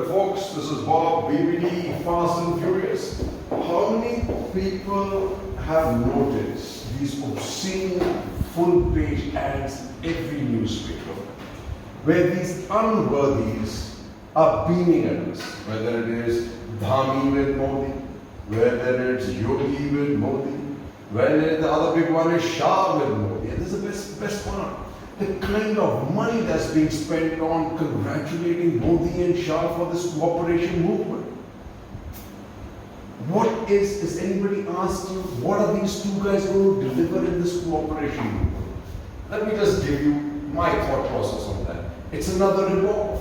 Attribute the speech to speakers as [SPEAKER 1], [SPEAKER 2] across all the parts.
[SPEAKER 1] Folks, this is Bob, BBD, Fast and Furious. How many people have noticed these obscene full-page ads in every newspaper, where these unworthies are beaming at us, whether it is Dhami with Modi, whether it's Yogi with Modi, whether the other big one is Shah with Modi. And this is the best part. The kind of money that's being spent on congratulating Modi and Shah for this cooperation movement. Is anybody asked you, what are these two guys going to deliver in this cooperation movement? Let me just give you my thought process on that. It's another rip-off.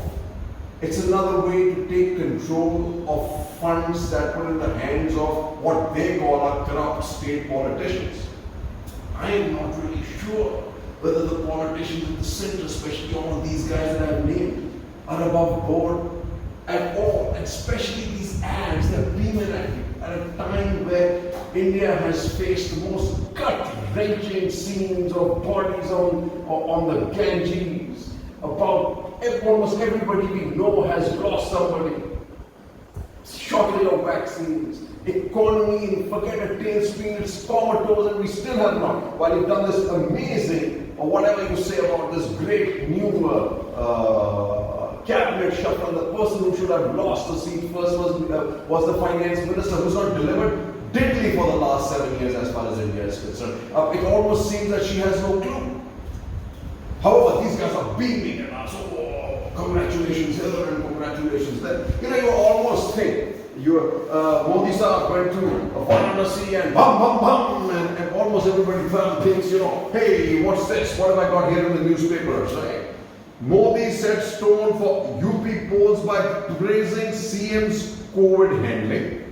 [SPEAKER 1] It's another way to take control of funds that were in the hands of what they call our corrupt state politicians. I am not really sure whether the politicians at the center, especially all these guys that I've named, are above board at all. And especially these ads that are beaming at you at a time where India has faced the most gut-wrenching scenes of bodies on the Ganges. About almost everybody we know has lost somebody. Shortage of vaccines. Economy, forget a tailspin, it's comatose, and we still have not. While you've done this amazing, or whatever you say about this great new cabinet shuffle, the person who should have lost the seat first was the finance minister, who's not delivered diddly for the last 7 years as far as India is concerned. It almost seems that she has no clue. However, these guys are beaming at us. Oh, congratulations here and congratulations there. You almost think Modi Sahab went to Varanasi and bum bum bum, and almost everybody thinks, hey, what's this? What have I got here in the newspapers, right? Modi set stone for UP polls by praising CM's COVID handling.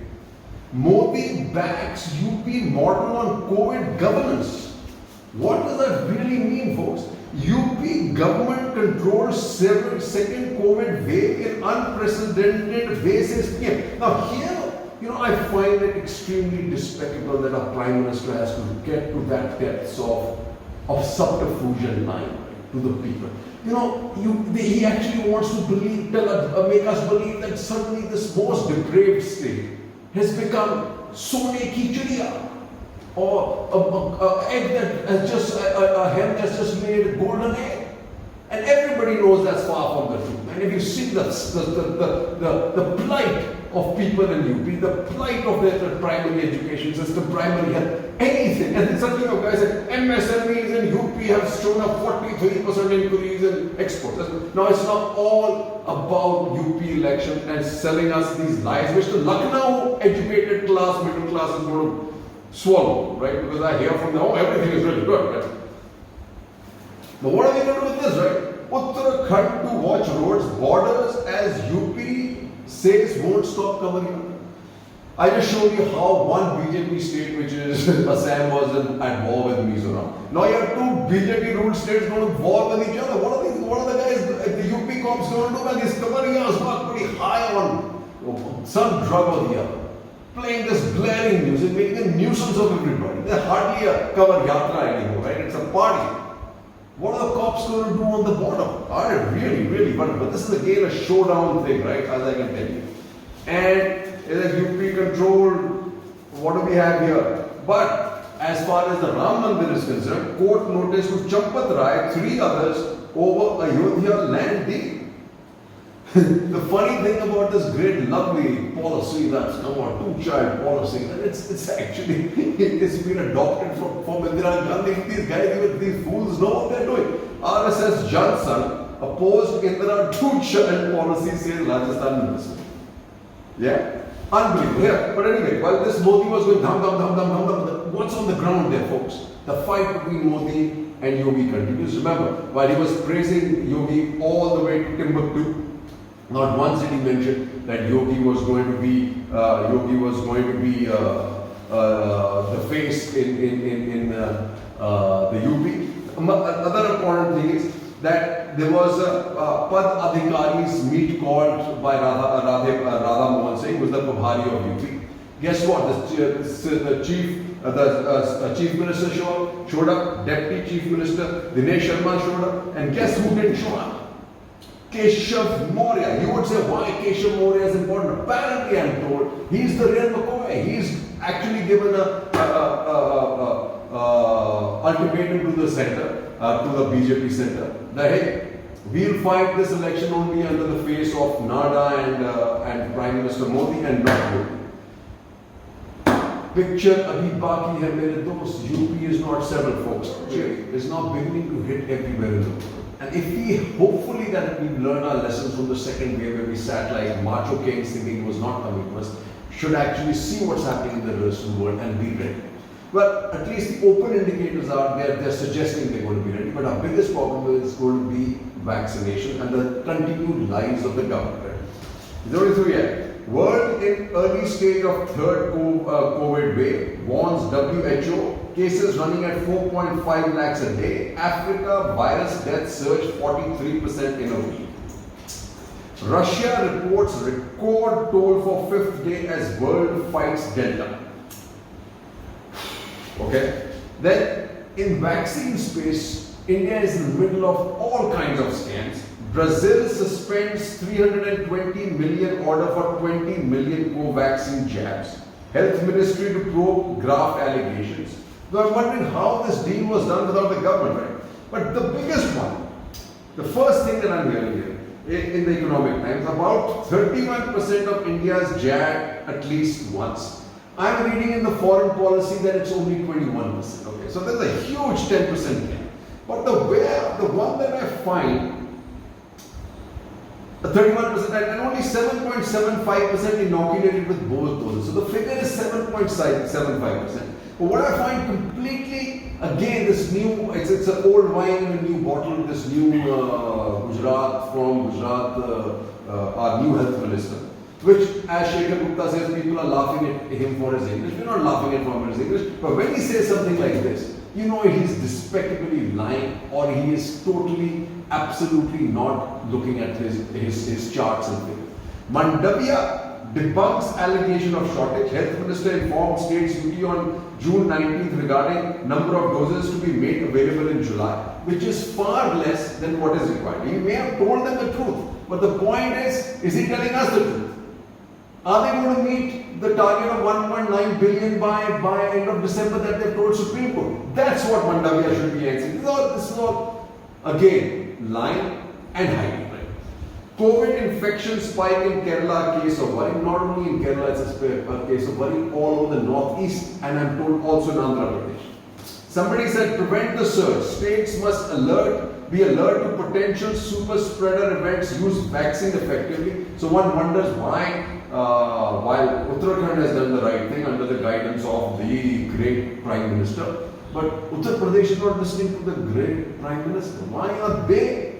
[SPEAKER 1] Modi backs UP model on COVID governance. What does that really mean, folks? UP government controls second COVID wave in unprecedented ways. Now here, I find it extremely despicable that our Prime Minister has to get to that depths of subterfuge and lying to the people. He actually wants to make us believe that suddenly this most depraved state has become Sone ki chidiya, or a hen that's just laid a golden egg. And everybody knows that's far from the truth. And if you see the plight of people in UP, the plight of their primary education system, primary health, anything. And such guys like MSMEs in UP have shown a 43% increase in exports. Now it's not all about UP election and selling us these lies, which the Lucknow educated class, middle class is going to swallow, right? Because I hear from them, everything is really good, right? But what are we going to do with this, right? Uttarakhand to watch roads, borders as UP says won't stop covering up. I just showed you how one BJP state, which is Assam, was at war with Mizoram. Now you have two BJP ruled states going to war with each other. What are the guys, the UP cops going to do when these Kamariyas mark pretty high on some drug or the other? Playing this blaring music, making a nuisance of everybody. They're hardly a cover yatra anymore, right? It's a party. What are the cops going to do on the border? I really, but this is again a showdown thing, right? As I can tell you. And it's UP controlled. What do we have here? But as far as the Ram Mandir is concerned, court notice to Champat Rai, 3 others over Ayodhya land deal. The funny thing about this great lovely policy that's come out, two-child policy, and it's actually been adopted from Indira Gandhi. These guys, these fools know what they're doing. RSS Johnson opposed Indira two-child policy, says Rajasthan minister. Yeah, unbelievable. Yeah, but anyway, while this Modi was going dham, what's on the ground there, folks? The fight between Modi and Yogi continues. Remember, while he was praising Yogi all the way to Timbuktu, not once did he mention that Yogi was going to be the face in the UP. Another important thing is that there was a Pad Adhikari's meet called by Radha Mohan Singh, who was the Prabhari of UP. Guess what? The chief minister showed up, deputy chief minister Dinesh Sharma showed up, and guess who didn't show up? Keshav Maurya. You would say, why Keshav Maurya is important? Apparently, I'm told, he's the real McCoy. He's actually given ultimatum to the center, to the BJP center, that hey, we'll fight this election only under the face of Nada and Prime Minister Modi and not Modi. Picture abhi baki hai mere dost. UP is not settled, folks. It's now beginning to hit everywhere in the world. And if we, hopefully that we've learned our lessons from the second wave where we sat like macho kings thinking it was not coming to us, should actually see what's happening in the rest of the world and be ready. Well, at least the open indicators are there, they're suggesting they're going to be ready. But our biggest problem is going to be vaccination and the continued lies of the government. It's only through yet. World in early stage of third COVID wave, warns WHO, cases running at 4.5 lakhs a day. Africa virus death surge 43% in a week. Russia reports record toll for fifth day as world fights Delta. Okay. Then in vaccine space, India is in the middle of all kinds of scams. Brazil suspends 320 million order for 20 million Covaxin jabs. Health Ministry to probe graft allegations. So I'm wondering how this deal was done without the government, right? But the biggest one, the first thing that I'm hearing here in the Economic Times, about 31% of India's jabbed at least once. I'm reading in the foreign policy that it's only 21%. Okay, so there's a huge 10% gap. But the one that I find, 31% and only 7.75% inoculated with both doses. So the figure is 7.75%. But what I find completely, again, this new, it's an old wine in a new bottle, this new Gujarat, our new health minister, which, as Shekhar Gupta says, people are laughing at him for his English. We're not laughing at him for his English, but when he says something like this, you know he's despicably lying or he is totally, absolutely not looking at his charts and figures. Mandavia debunks allegation of shortage. Health Minister informed states UT on June 19th regarding number of doses to be made available in July, which is far less than what is required. He may have told them the truth, but the point is he telling us the truth? Are they going to meet the target of 1.9 billion by end of December that they've told Supreme Court? That's what Mandavia should be answering. This is all, again, lying and hiding. Right? COVID infection spike in Kerala, case of worry. Not only in Kerala, it's a case of worry all over the northeast and I'm told also in Andhra Pradesh. Somebody said prevent the surge. States must be alert to potential super spreader events, use vaccine effectively. So one wonders why, while Uttarakhand has done the right thing under the guidance of the great Prime Minister, but Uttar Pradesh is not listening to the great Prime Minister. Why are they?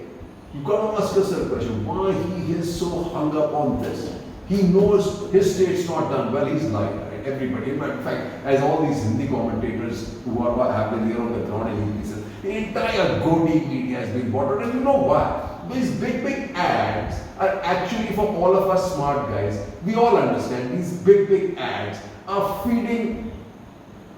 [SPEAKER 1] You got to ask yourself a question. Why he is so hung up on this? He knows his state's not done well. He's lying. Right? Everybody. In fact, as all these Hindi commentators who are happening here on the ground in UP says, the entire Godi media has been bought out. And you know why? These big ads are actually for all of us smart guys. We all understand these big ads are feeding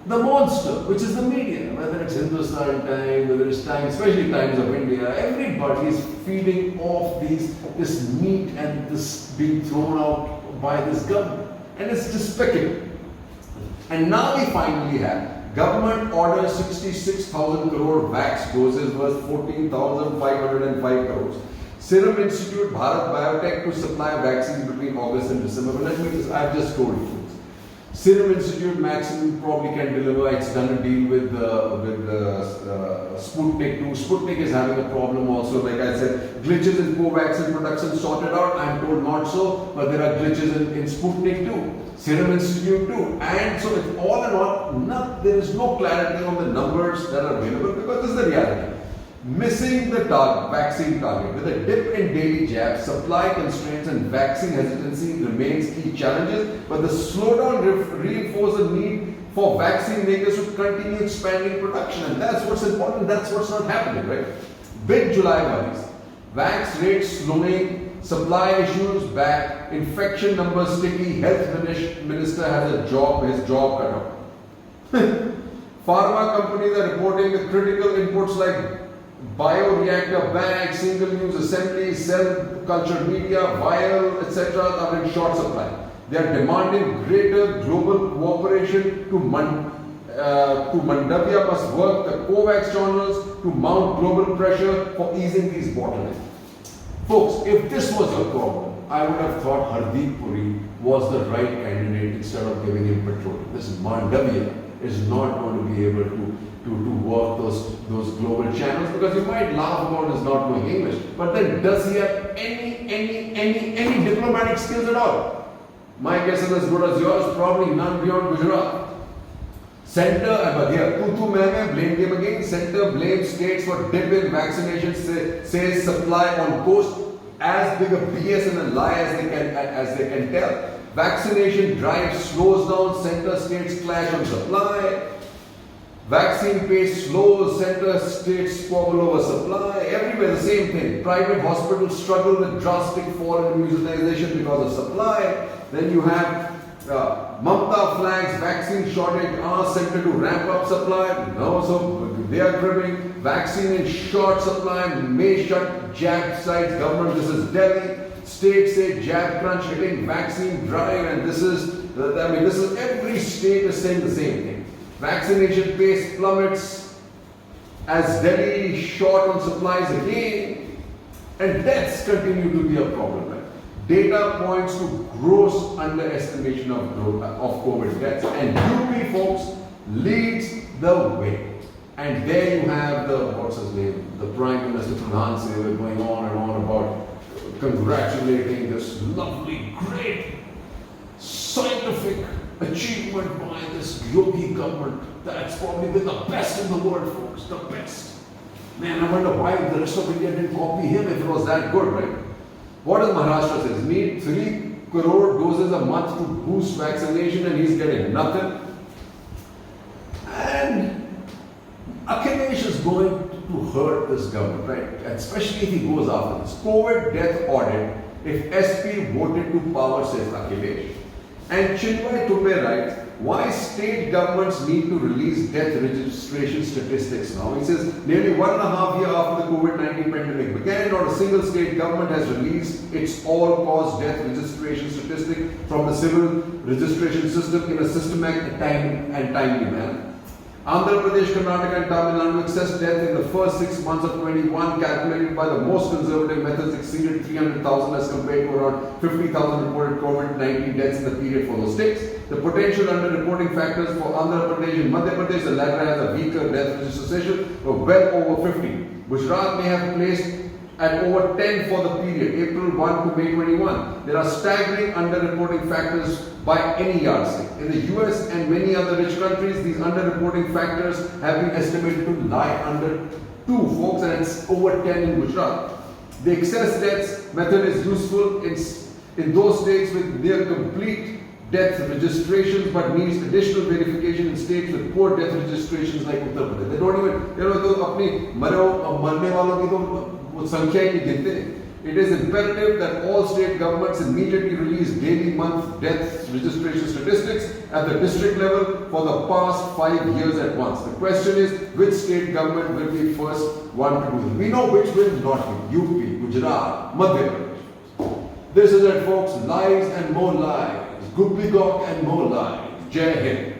[SPEAKER 1] the monster, which is the media. Whether it's Hindustan Times, whether it's Times, especially Times of India, everybody is feeding off this meat and this being thrown out by this government. And it's despicable. And now we finally have government orders 66,000 crore vax doses worth 14,505 crores. Serum Institute, Bharat Biotech to supply vaccines between August and December. But let me just, I've just told you. Serum Institute maximum probably can deliver. It's done a deal with Sputnik 2. Sputnik is having a problem also. Like I said, glitches in Covaxin production sorted out. I'm told not so, but there are glitches in Sputnik 2. Serum Institute 2. And so it's all in all, there is no clarity on the numbers that are available because this is the reality. Missing the vaccine target with a dip in daily jabs, supply constraints and vaccine hesitancy remains key challenges, but the slowdown reinforces the need for vaccine makers to continue expanding production, and that's what's important, that's what's not happening, right? Big July worries. Vax rates slowing, supply issues back, infection numbers sticky, health minister has his job cut out. Pharma companies are reporting the critical inputs like bioreactor bags, single-use assemblies, cell-cultured media, vial, etc. are in short supply. They are demanding greater global cooperation to Mandavia must work the COVAX channels to mount global pressure for easing these bottlenecks. Folks, if this was a problem, I would have thought Hardeep Puri was the right candidate instead of giving him petroleum. This Mandavia is not going to be able to work those global channels, because you might laugh about his not knowing English, but then does he have any diplomatic skills at all? My guess is as good as yours, probably none beyond Gujarat. Center, blame game again. Center blames states for dip in vaccinations, says supply on coast. As big a BS and a lie as they can tell. Vaccination drive slows down, center states clash on supply. Vaccine pace slows, center states squabble over supply. Everywhere the same thing. Private hospitals struggle with drastic fall in utilization because of supply. Then you have Mamta flags vaccine shortage, asks center to ramp up supply. No, so they are cribbing. Vaccine in short supply, may shut jab sites. Government, this is Delhi. States say jab crunch hitting vaccine drive, and this is every state is saying the same thing. Vaccination pace plummets as Delhi short on supplies again, and deaths continue to be a problem. Data points to gross underestimation of COVID deaths, and UP folks leads the way. And there you have the Prime Minister Pradhan Sewak going on and on about congratulating this lovely, great scientific achievement by this Yogi government. That's probably been the best in the world, folks, the best. Man, I wonder why the rest of India didn't copy him if it was that good, right? What does Maharashtra say? Need 3 crore doses a month to boost vaccination, and he's getting nothing. And Akhilesh is going to hurt this government, right? And especially if he goes after this. COVID death audit, if SP voted to power, says Akhilesh. And Chinmay Tupe writes, why state governments need to release death registration statistics now? He says, nearly 1.5 years after the COVID-19 pandemic began, not a single state government has released its all-cause death registration statistic from the civil registration system in a systematic and timely manner. Andhra Pradesh, Karnataka and Tamil Nadu excess death in the first 6 months of 21, calculated by the most conservative methods, exceeded 300,000 as compared to around 50,000 reported COVID-19 deaths in the period for those states. The potential underreporting factors for Andhra Pradesh and Madhya Pradesh, the latter has a weaker death registration of well over 50. Gujarat may have placed at over 10 for the period, April 1 to May 21. There are staggering underreporting factors by any yardstick. In the US and many other rich countries, these underreporting factors have been estimated to lie under 2, folks, and it's over 10 in Gujarat. The excess deaths method is useful in those states with near complete death registrations, but needs additional verification in states with poor death registrations like Uttar Pradesh. They don't even, अपनी मरने वालों की तो संख्या ही नहीं गिनते. It is imperative that all state governments immediately release daily month death registration statistics at the district level for the past 5 years at once. The question is, which state government will be first one to do this? We know which will not be. UP, Gujarat, Madhya Pradesh. This is it, folks. Lies and more lies. Gobbledom and more lies. Jai Hind.